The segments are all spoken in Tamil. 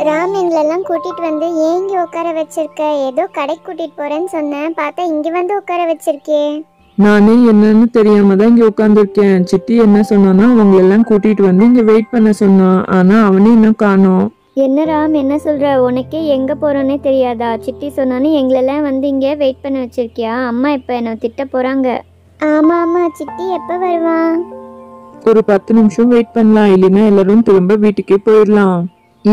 ராம் எங்களெல்லாம் கூட்டிட்டு வந்து ஏன் இங்கே உட்கார வச்சிருக்க? ஏதோ கடைக்கு கூட்டிட்டு போறேன்னு சொன்னேன், பார்த்தா இங்க வந்து உட்கார வச்சிருக்கே. நானே என்னன்னு தெரியாம தான் இங்க உட்காந்துருக்கேன். சித்தி என்ன சொன்னான்னா அவங்க எல்லாம் கூட்டிட்டு வந்து இங்க வெயிட் பண்ண சொன்னான். ஆனா அவனே இன்னும் காணோம். என்ன ராம், என்ன சொல்ற? உனக்கே எங்க போறோன்னே தெரியாதா? சித்தி சொன்னான்னு எங்களெல்லாம் வந்து இங்கே வெயிட் பண்ண வச்சிருக்கியா? அம்மா இப்போ என்ன திட்ட போறாங்க. ஆமா ஆமா, சித்தி எப்ப வருவான்? ஒரு 10 நிமிஷம் வெயிட் பண்ணலாம், இல்லைன்னா எல்லாரும் திரும்ப வீட்டுக்கே போயிடலாம்.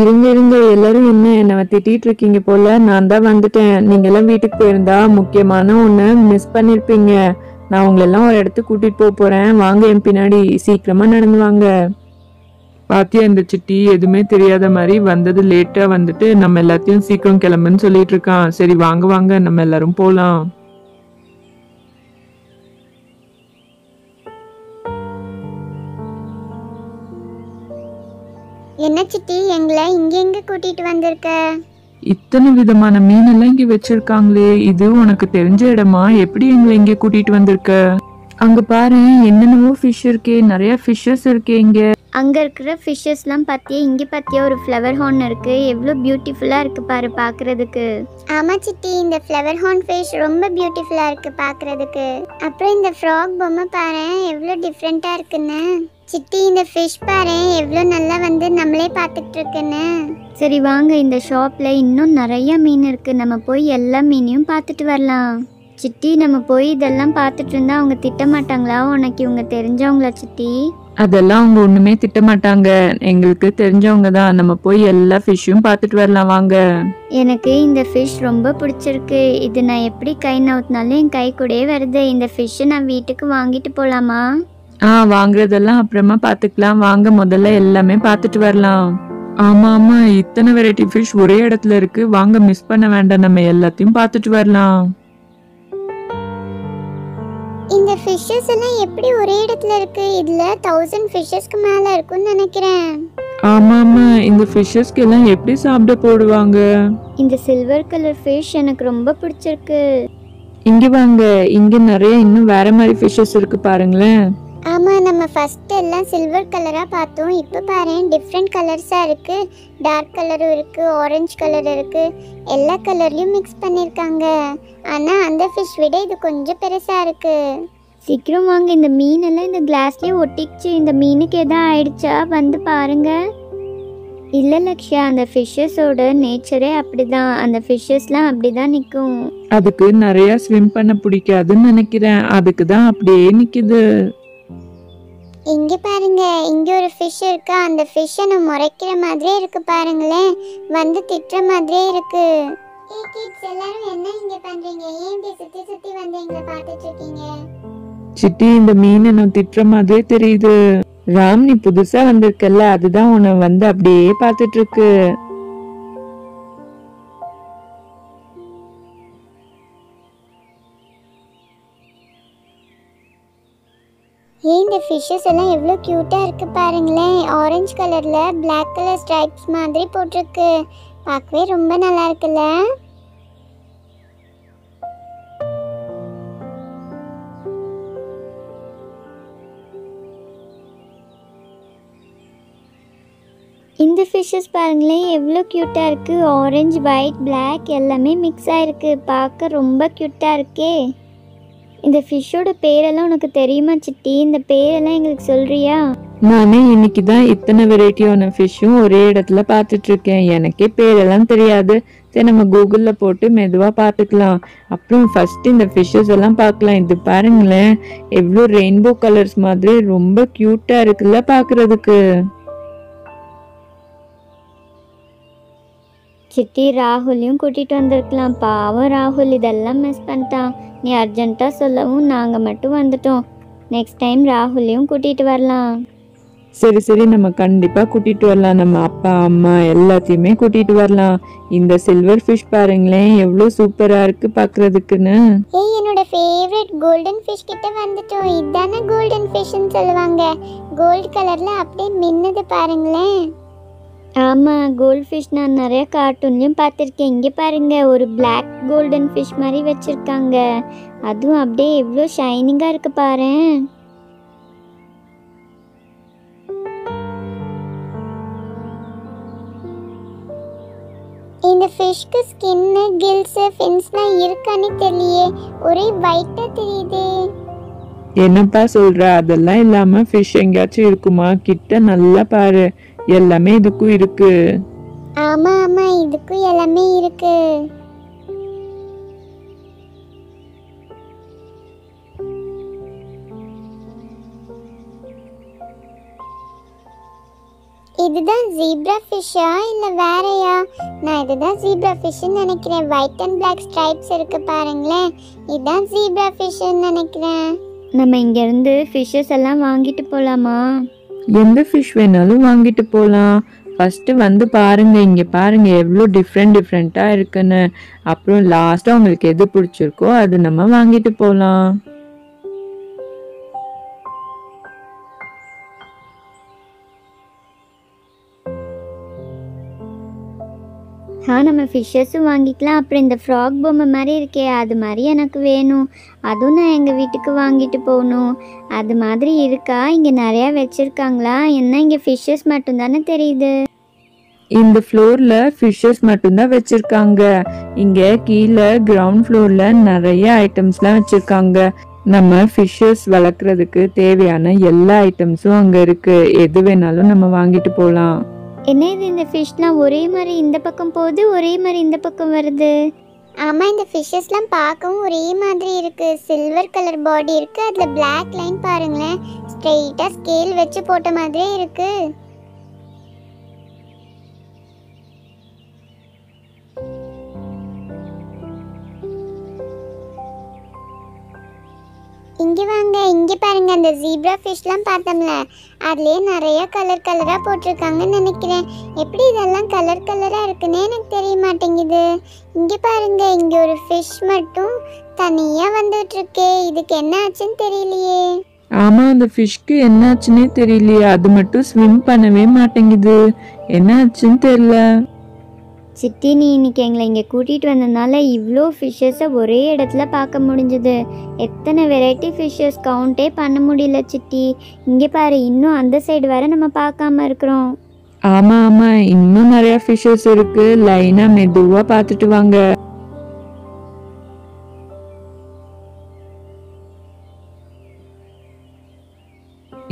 இருங்க இருங்க, எல்லாரும் என்ன திட்டிட்டு இருக்கீங்க போல. நான் தான் வந்துட்டேன். நீங்க எல்லாம் வீட்டுக்கு போயிருந்தா முக்கியமான ஒண்ணு மிஸ் பண்ணிருப்பீங்க. நான் உங்களை எல்லாம் ஒரு இடத்துக்கு கூட்டிட்டு போறேன். வாங்க என் பின்னாடி, சீக்கிரமா நடந்து வாங்க. பாத்தியா இந்த சிட்டி எதுவுமே தெரியாத மாதிரி வந்தது லேட்டா வந்துட்டு நம்ம எல்லாத்தையும் சீக்கிரம் கிளம்புன்னு சொல்லிட்டு இருக்கான். சரி வாங்க வாங்க நம்ம எல்லாரும் போலாம். என்ன சித்தி, எங்களை இங்க எங்க கூட்டிட்டு வந்திருக்க? இத்தனை விதமான மீனெல்லாம் இங்க வச்சிருக்காங்களே, இது உனக்கு தெரிஞ்ச இடமா? எப்படி எங்களை இங்க கூட்டிட்டு வந்திருக்க? அங்க பாரு, என்னென்னவோ ஃபிஷ் இருக்கே, நிறைய ஃபிஷ்ஷஸ் இருக்கே இங்க. அங்கே இருக்கிற ஃபிஷ்ஷஸ்லாம் பார்த்தியா? இங்கே பார்த்தியா ஒரு ஃப்ளவர் ஹார்ன் இருக்குது. எவ்வளோ பியூட்டிஃபுல்லாக இருக்குது பாரு பார்க்குறதுக்கு. ஆமா சித்தி, இந்த ஃப்ளவர் ஹார்ன் ஃபிஷ் ரொம்ப பியூட்டிஃபுல்லா இருக்கு பார்க்குறதுக்கு. அப்புறம் இந்த ஃப்ராக் பொம்மை பாரு, எவ்வளோ டிஃப்ரெண்ட்டாக இருக்குன்னு. சித்தி இந்த ஃபிஷ் பாரு, எவ்வளோ நல்லா வந்து நம்மளே பார்த்துட்டு இருக்குன்னு. சரி வாங்க, இந்த ஷாப்பில் இன்னும் நிறைய மீன் இருக்குது. நம்ம போய் எல்லா மீனையும் பார்த்துட்டு வரலாம். சித்தி, நம்ம போய் இதெல்லாம் பார்த்துட்டு இருந்தா அவங்க திட்ட மாட்டாங்களா? உனக்கு இவங்க தெரிஞ்சவங்களா சித்தி? அதெல்லாம் அவங்க ஒண்ணுமே திட்ட மாட்டாங்க, எங்களுக்கு தெரிஞ்சவங்க தான். நம்ம போய் எல்லா ஃபிஷ்ஷும் பார்த்துட்டு வரலாம் வாங்க. எனக்கு இந்த ஃபிஷ் ரொம்ப பிடிச்சிருக்கு. இது நான் எப்படி கை நவுத்தினாலும் என் கை கூடயே வருது. இந்த ஃபிஷ்ஷை நான் வீட்டுக்கு வாங்கிட்டு போகலாமா? வாங்குறதெல்லாம் அப்புறமா பார்த்துக்கலாம். வாங்க முதல்ல எல்லாமே பார்த்துட்டு வரலாம். ஆமா ஆமா, இத்தனை வெரைட்டி ஃபிஷ் ஒரே இடத்துல இருக்கு. வாங்க, மிஸ் பண்ண வேண்டாம், நம்ம எல்லாத்தையும் பார்த்துட்டு வரலாம். இந்த ஃபிஷ்ஷஸ் எல்லாம் எப்படி ஒரே இடத்துல இருக்கு? இதுல 1000 ஃபிஷ்ஷஸ்க்கு மேல இருக்கும்னு நினைக்கிறேன். ஆமா ஆமா, இந்த ஃபிஷ்ஷஸ்க்கு எல்லாம் எப்படி சாப்பிட போடுவாங்க? இந்த சில்வர் கலர் ஃபிஷ் எனக்கு ரொம்ப பிடிச்சிருக்கு. இங்க வாங்க, இங்க நிறைய இன்னும் வேற மாதிரி ஃபிஷ்ஷஸ் இருக்கு பாருங்களேன். ஆமா, நம்ம ஃபர்ஸ்ட் எல்லாம் சில்வர் கலரா பார்த்தோம். இப்போ பாரு, டிஃப்ரெண்ட் கலர்ஸா இருக்கு. டார்க் கலரும் இருக்கு, ஆரஞ்சு கலர் இருக்கு, எல்லா கலர்லயும் மிக்ஸ் பண்ணிருக்காங்க. ஆனா அந்த ஃபிஷ் விட இது கொஞ்சம் பெருசா இருக்கு. சீக்கிரம் வாங்க, இந்த மீனெல்லாம் இந்த கிளாஸ்லயே ஒட்டிக்கிச்சு. இந்த மீனுக்கு எதாவது ஆயிடுச்சா? வந்து பாருங்க. இல்லை லக்ஷயா, அந்த ஃபிஷ்ஷஸோட நேச்சரே அப்படிதான். அந்த ஃபிஷ்ஷஸ்லாம் அப்படிதான் நிற்கும். அதுக்கு நிறைய ஸ்விம் பண்ண பிடிக்காதுன்னு நினைக்கிறேன், அதுக்கு தான் அப்படியே நிக்குது. இங்க பாருங்க, இங்க ஒரு ஃபிஷ் இருக்கு. அந்த ஃபிஷ்ஷை நம்ம முறைக்கிற மாதிரியே இருக்கு பாருங்களேன், வந்து திட்டுற மாதிரியே இருக்கு. ஏய் கிட்ஸ், எல்லாரும் என்ன இங்க பண்றீங்க? ஏன் இப்படி சுத்தி சுத்தி வந்து எங்களை பார்த்துட்டு இருக்கீங்க? சிட்டி, இந்த மீன் என்ன திட்டுற மாதிரியே தெரியுது. ராம், நீ புதுசா வந்திருக்கல, அதுதான் உன்னை வந்து அப்படியே பார்த்துட்டு இருக்கு. ஏன் இந்த ஃபிஷ்ஷஸ் எல்லாம் எவ்வளோ க்யூட்டா இருக்கு பாருங்களேன். ஆரஞ்சு கலர்ல பிளாக் கலர் ஸ்ட்ரைப்ஸ் மாதிரி போட்டிருக்கு. பார்க்கவே ரொம்ப நல்லா இருக்குல்ல. இந்த ஃபிஷ்ஷஸ் பாருங்களேன், எவ்வளோ க்யூட்டாக இருக்குது. ஆரஞ்சு, ஒயிட், பிளாக் எல்லாமே மிக்ஸ் ஆகிருக்கு. பார்க்க ரொம்ப க்யூட்டாக இருக்கே. இந்த ஃபிஷ்ஷோட பேரெல்லாம் உனக்கு தெரியுமா சிட்டி? இந்த பேரெல்லாம் எங்களுக்கு சொல்கிறியா? நானே இன்னைக்கு தான் இத்தனை வெரைட்டியான ஃபிஷ்ஷும் ஒரே இடத்துல பார்த்துட்டு இருக்கேன். எனக்கே பேரெல்லாம் தெரியாது. சரி, நம்ம கூகுளில் போட்டு மெதுவாக பார்த்துக்கலாம். அப்புறம் ஃபர்ஸ்ட் இந்த ஃபிஷ்ஷஸ் எல்லாம் பார்க்கலாம். இது பாருங்களேன், எவ்வளோ ரெயின்போ கலர்ஸ் மாதிரி ரொம்ப க்யூட்டாக இருக்குல்ல பார்க்குறதுக்கு. சிட்டி, ராகுலையும் கூட்டிகிட்டு வந்திருக்கலாம். பாவம் ராகுல் இதெல்லாம் மிஸ் பண்ணிட்டான். நீ அர்ஜென்ட்டாக சொல்லவும் நாங்கள் மட்டும் வந்துட்டோம். நெக்ஸ்ட் டைம் ராகுலையும் கூட்டிகிட்டு வரலாம். சரி சரி, நம்ம கண்டிப்பாக கூட்டிகிட்டு வரலாம். நம்ம அப்பா அம்மா எல்லாத்தையுமே கூட்டிகிட்டு வரலாம். இந்த சில்வர் ஃபிஷ் பாருங்களேன், எவ்வளோ சூப்பராக இருக்குது பார்க்குறதுக்குன்னு. ஏய், என்னோட ஃபேவரட் கோல்டன் ஃபிஷ் கிட்ட வந்துட்டோம். இதுதானே கோல்டன் ஃபிஷ்னு சொல்லுவாங்க. கோல்டு கலர்ல அப்படியே மின்னுது பாருங்களேன். ஆமாம், கோல்ட் ஃபிஷ் நான் நிறைய கார்ட்டூன்லேயும் பார்த்துருக்கேன். இங்கே பாருங்கள், ஒரு பிளாக் கோல்டன் ஃபிஷ் மாதிரி வச்சுருக்காங்க. அதுவும் அப்படியே எவ்வளோ ஷைனிங்காக இருக்குது பாரு. இந்த ஃபிஷ்க்கு ஸ்கின்னு கில்ஸு ஃபின்ஸ்லாம் இருக்கான்னு தெரியலையே, ஒரே ஒயிட்டாக தெரியுது. என்னப்பா சொல்ற? அதெல்லாம் இல்லாம ஃபிஷ் எங்கேயாச்சும் இருக்குமா? கிட்ட நல்லா பாரு, எல்லாமே இதுக்கும் இருக்கு. ஆமாம் ஆமாம், இதுக்கும் எல்லாமே இருக்கு. இதுதான் ஜீப்ரா ஃபிஷ்ஷா இல்லை வேறையா? நான் இதுதான் ஜீப்ரா ஃபிஷ்ஷுன்னு நினைக்கிறேன். ஒயிட் அண்ட் பிளாக் ஸ்ட்ரைப்ஸ் இருக்கு பாருங்களேன், இதுதான் ஜீப்ரா ஃபிஷ்ஷுன்னு நினைக்கிறேன். நம்ம இங்கேருந்து ஃபிஷ்ஷஸ் எல்லாம் வாங்கிட்டு போகலாமா? எந்த ஃபிஷ் வேணாலும் வாங்கிட்டு போகலாம். ஃபஸ்ட்டு வந்து பாருங்க, இங்கே பாருங்க எவ்வளோ டிஃப்ரெண்ட்டாக இருக்குன்னு. அப்புறம் லாஸ்ட்டாக உங்களுக்கு எது பிடிச்சிருக்கோ அது நம்ம வாங்கிட்டு போகலாம். நம்ம ஃபிஷ்ஷஸும் வாங்கிக்கலாம். அப்புறம் இந்த ஃப்ராக் பொம்மை மாதிரி இருக்கே, அது மாதிரி எனக்கு வேணும். அதுவும் நான் எங்கள் வீட்டுக்கு வாங்கிட்டு போகணும். அது மாதிரி இருக்கா? இங்கே நிறையா வச்சுருக்காங்களா? என்ன இங்கே ஃபிஷ்ஷஸ் மட்டும்தானே தெரியுது. இந்த ஃப்ளோரில் ஃபிஷ்ஷஸ் மட்டும்தான் வச்சுருக்காங்க. இங்கே கீழே கிரவுண்ட் ஃப்ளோரில் நிறைய ஐட்டம்ஸ்லாம் வச்சுருக்காங்க. நம்ம ஃபிஷ்ஷஸ் வளர்க்குறதுக்கு தேவையான எல்லா ஐட்டம்ஸும் அங்கே இருக்குது. எது வேணாலும் நம்ம வாங்கிட்டு போகலாம். என்ன இது, இந்த ஃபிஷ்லாம் ஒரே மாதிரி இந்த பக்கம் போகுது, ஒரே மாதிரி இந்த பக்கம் வருது. ஆமாம், இந்த ஃபிஷ்ஷஸ்லாம் பார்க்கவும் ஒரே மாதிரி இருக்குது. சில்வர் கலர் பாடி இருக்குது, அதில் பிளாக் லைன் பாருங்களேன், ஸ்ட்ரெயிட்டாக ஸ்கேல் வச்சு போட்ட மாதிரியே இருக்குது. இங்கே வாங்க, இங்கே பாருங்க, அந்த ஜீப்ரா ஃபிஷ்லாம் பார்த்தோம்ல, அதுலேயே நிறைய கலர் கலராக போட்டிருக்காங்கன்னு நினைக்கிறேன். எப்படி இதெல்லாம் கலர் கலராக இருக்குன்னே எனக்கு தெரிய மாட்டேங்குது. இங்கே பாருங்க, இங்கே ஒரு ஃபிஷ் மட்டும் தனியாக வந்துட்டு இருக்கே, இதுக்கு என்ன ஆச்சுன்னு தெரியலையே. ஆமா, அந்த ஃபிஷ்க்கு என்னாச்சுன்னே தெரியலையே, அது மட்டும் ஸ்விம் பண்ணவே மாட்டேங்குது. என்ன ஆச்சுன்னு தெரியல. சித்தி, நீ இன்னைக்கு எங்களை இங்கே கூட்டிகிட்டு வந்ததுனால இவ்வளோ ஃபிஷ்ஷஸை ஒரே இடத்துல பார்க்க முடிஞ்சுது. எத்தனை வெரைட்டி ஃபிஷ்ஷஸ் கவுண்டே பண்ண முடியல சித்தி. இங்கே பாரு, இன்னும் அந்த சைடு வர நம்ம பார்க்காம இருக்கிறோம். ஆமா ஆமா, இன்னும் நிறைய ஃபிஷ்ஷஸ் இருக்கு. லைனா மெதுவா பார்த்துட்டு வாங்க.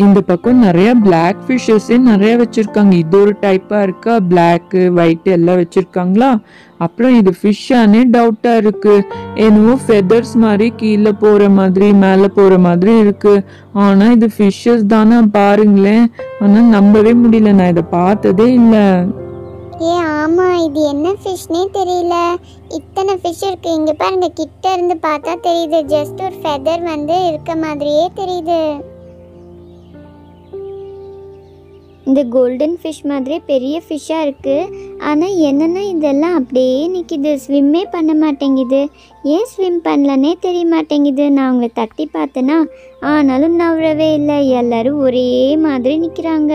இந்த பக்கம் நிறைய பிளாக் ஃபிஷ்ஷஸே நிறைய வச்சிருக்காங்க. இது ஒரு டைப்பா இருக்கா, பிளாக் ஒயிட் எல்லாம் வச்சிருக்காங்களா. அப்புறம் இது ஃபிஷ்ஷானே டவுட்டா இருக்கு. என்னவோ ஃபெதர்ஸ் மாதிரி கீழே போற மாதிரி மேலே போற மாதிரி இருக்கு. ஆனா இது ஃபிஷ்ஷஸ் தானே, பாருங்களேன். ஆனா நம்பவே முடியல, நான் இதை பார்த்ததே இல்லை. ஆமா, இது என்ன ஃபிஷ்னே தெரியல. இத்தனை ஃபிஷ் இருக்கு. இங்க பாருங்க, கிட்ட இருந்து பார்த்தா தெரியுது, ஜஸ்ட் ஒரு ஃபெதர் வந்து இருக்க மாதிரியே தெரியுது. இந்த கோல்டன் ஃபிஷ் மாதிரி பெரிய ஃபிஷ்ஷாக இருக்குது. ஆனால் என்னென்னா இதெல்லாம் அப்படியே நிற்கிது, ஸ்விம்மே பண்ண மாட்டேங்குது. ஏன் ஸ்விம் பண்ணலன்னே தெரிய மாட்டேங்குது. நான் அவங்கள தட்டி பார்த்தேன்னா ஆனாலும் நவரவே இல்லை. எல்லோரும் ஒரே மாதிரி நிற்கிறாங்க.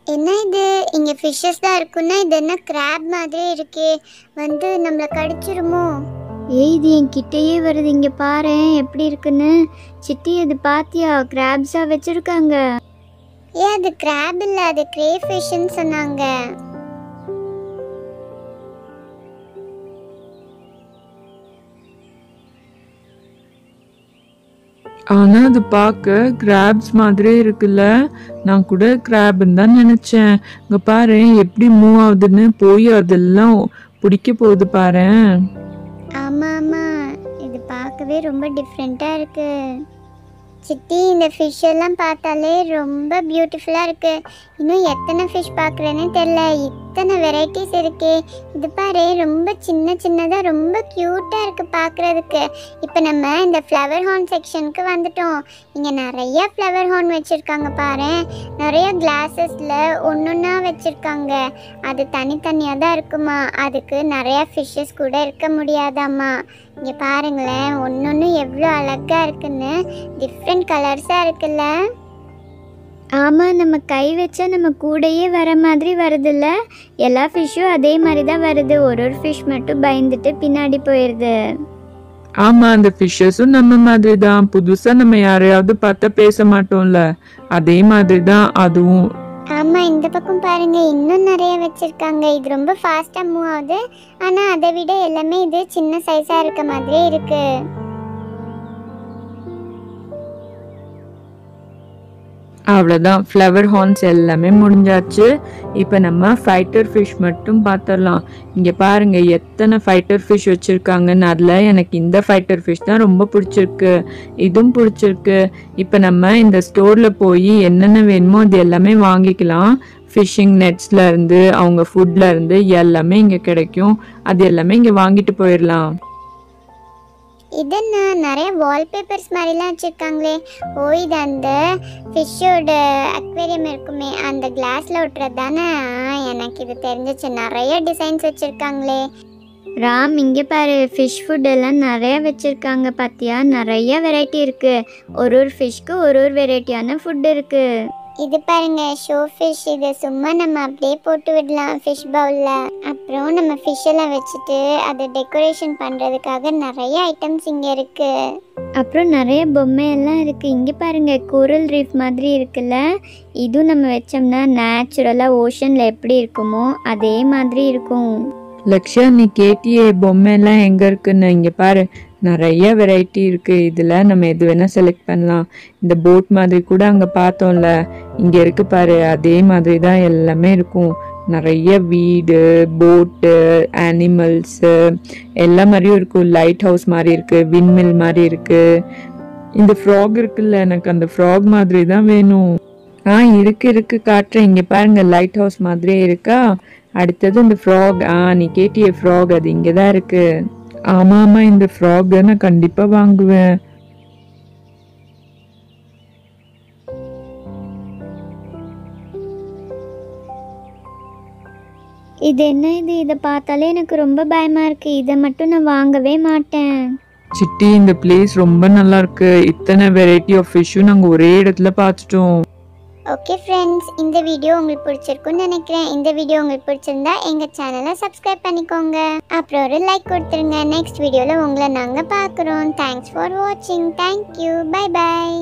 என்ன இது, இங்க ஃபிஷ்ஷஸ் தான் இருக்குன்னா இது என்ன கிராப் மாதிரி இருக்கே, வந்து நம்மளை கடிச்சிருமோ? இது என் கிட்டேயே வருது. இங்கே பாரு எப்படி இருக்குன்னு. சித்தி, அது பாத்தியா? கிராப்ஸாக வச்சுருக்காங்க. அது கிராப் இல்லை, அது கிரே ஃபிஷ்ன்னு சொன்னாங்க. ஆனா அது பார்க்க கிராப்ஸ் மாதிரியே இருக்குல்ல. நான் கூட கிராப்னு தான் நினைச்சேன். இங்க பாரு எப்படி மூவ் ஆகுதுன்னு, போய் அதெல்லாம் பிடிக்க போகுது பாரு. ஆமா ஆமா, இது பார்க்கவே ரொம்ப டிஃப்ரெண்டா இருக்கு. சித்தி, இந்த ஃபிஷ் எல்லாம் பார்த்தாலே ரொம்ப பியூட்டிஃபுல்லா இருக்கு. இன்னும் எத்தனை ஃபிஷ் பார்க்குறேன்னு தெரியல. இத்தனை வெரைட்டிஸ் இருக்கே. இது பாரு, ரொம்ப சின்ன சின்னதாக ரொம்ப க்யூட்டாக இருக்குது பார்க்குறதுக்கு. இப்போ நம்ம இந்த ஃப்ளவர் ஹார்ன் செக்ஷனுக்கு வந்துட்டோம். இங்கே நிறைய ஃப்ளவர் ஹார்ன் வச்சுருக்காங்க பாரு. நிறைய கிளாஸஸில் ஒன்றா வச்சுருக்காங்க. அது தனித்தனியாக தான் இருக்குமா. அதுக்கு நிறையா ஃபிஷ்ஷஸ் கூட இருக்க முடியாதாம்மா. இங்கே பாருங்களேன், ஒன்று எவ்வளோ அழகாக இருக்குன்னு. டிஃப்ரெண்ட் கலர்ஸாக இருக்குல்ல. ஆமாம், நம்ம கை வச்சா நம்ம கூடையே வர மாதிரி வருதுல்ல. எல்லா ஃபிஷ்ஷும் அதே மாதிரி தான் வருது. ஒரு ஃபிஷ் மட்டும் பயந்துட்டு பின்னாடி போயிடுது. ஆமா, அந்த ஃபிஷ்ஷஸும் நம்ம மாதிரி தான். புதுசா நம்ம யாரையாவது பார்த்தா பேச மாட்டோம்ல, அதே மாதிரி தான் அதுவும். ஆமாம், இந்த பக்கம் பாருங்க, இன்னும் நிறைய வச்சுருக்காங்க. இது ரொம்ப ஃபாஸ்ட்டாக மூவ் ஆகுது. ஆனால் அதை விட எல்லாமே இது சின்ன சைஸாக இருக்க மாதிரியே இருக்கு. அவ்வளோதான், ஃப்ளவர் ஹார்ன்ஸ் எல்லாமே முடிஞ்சாச்சு. இப்போ நம்ம ஃபைட்டர் ஃபிஷ் மட்டும் பார்த்துடலாம். இங்கே பாருங்க எத்தனை ஃபைட்டர் ஃபிஷ் வச்சுருக்காங்கன்னு. அதில் எனக்கு இந்த ஃபைட்டர் ஃபிஷ் தான் ரொம்ப பிடிச்சிருக்கு. இதுவும் பிடிச்சிருக்கு. இப்போ நம்ம இந்த ஸ்டோரில் போய் என்னென்ன வேணுமோ அது எல்லாமே வாங்கிக்கலாம். ஃபிஷ்ஷிங் நெட்ஸ்லேருந்து அவங்க ஃபுட்லேருந்து எல்லாமே இங்கே கிடைக்கும். அது எல்லாமே இங்கே வாங்கிட்டு போயிடலாம். இதுன்னு நிறைய வால்பேப்பர்ஸ் மாதிரிலாம் வச்சுருக்காங்களே. ஓ, இது அந்த ஃபிஷ்ஷோட அக்வேரியம் இருக்குமே, அந்த கிளாஸில் ஒட்டுறது தானே. எனக்கு இது தெரிஞ்சிச்சு. நிறைய டிசைன்ஸ் வச்சுருக்காங்களே. ராம், இங்கே பாரு, ஃபிஷ் ஃபுட் எல்லாம் நிறைய வச்சுருக்காங்க பார்த்தியா. நிறைய வெரைட்டி இருக்குது. ஒரு ஃபிஷ்க்கு ஒரு வெரைட்டியான ஃபுட் இருக்குது. இது பாருங்க, ஷோ ஃபிஷ். இது சும்மா நம்ம அப்படியே போட்டு விடலாம் ஃபிஷ் பவுலில். அப்புறம் நம்ம ஃபிஷ் எல்லாம் வச்சுட்டு அதை டெக்கரேஷன் பண்ணுறதுக்காக நிறைய ஐட்டம்ஸ் இங்கே இருக்குது. அப்புறம் நிறைய பொம்மை எல்லாம் இருக்குது. இங்கே பாருங்க, கோரல் ரீஃப் மாதிரி இருக்குல்ல. இதுவும் நம்ம வச்சோம்னா நேச்சுரலாக ஓஷனில் எப்படி இருக்குமோ அதே மாதிரி இருக்கும். லக்ஷயா, நீ கேட்டியே பொம்மைலாம் எங்கே இருக்குன்னு. இங்கே பாரு, நிறைய வெரைட்டி இருக்குது. இதில் நம்ம எது வேணால் செலக்ட் பண்ணலாம். இந்த போட் மாதிரி கூட அங்கே பார்த்தோம்ல, இங்கே இருக்கு பாரு. அதே மாதிரி தான் எல்லாமே இருக்கும். நிறைய வீடு, போட்டு, அனிமல்ஸு எல்லா மாதிரியும் இருக்கும். லைட் ஹவுஸ் மாதிரி இருக்குது, விண்மில் மாதிரி இருக்குது. இந்த ஃப்ராக் இருக்குல்ல, எனக்கு அந்த ஃப்ராக் மாதிரி தான் வேணும். இருக்கு காட்டுறேன். இங்கே பாருங்க, லைட் ஹவுஸ் மாதிரியே இருக்கா. அடுத்தது இந்த ஃப்ராக். நீ கேட்டிய ஃப்ராக், அது இங்கே தான் இருக்கு. ஆமாம், இந்த ஃப்ராக் நான் கண்டிப்பாக வாங்குவேன். இது என்ன இது? இதை பார்த்தாலே எனக்கு ரொம்ப பயமாக இருக்குது. இதை மட்டும் நான் வாங்கவே மாட்டேன். சிட்டி, இந்த பிளேஸ் ரொம்ப நல்லா இருக்கு. இத்தனை வெரைட்டி ஆஃப் ஃபிஷ்ஷும் நாங்கள் ஒரே இடத்துல பார்த்துட்டோம். ஓகே ஃப்ரெண்ட்ஸ், இந்த வீடியோ உங்களுக்கு பிடிச்சிருக்குன்னு நினைக்கிறேன். இந்த வீடியோ உங்களுக்கு பிடிச்சிருந்தா எங்கள் சேனலை சப்ஸ்கிரைப் பண்ணிக்கோங்க. அப்புறம் ஒரு லைக் கொடுத்துருங்க. நெக்ஸ்ட் வீடியோவில் உங்களை நாங்கள் பார்க்குறோம். தேங்க்ஸ் ஃபார் வாட்சிங். தேங்க்யூ. Bye bye.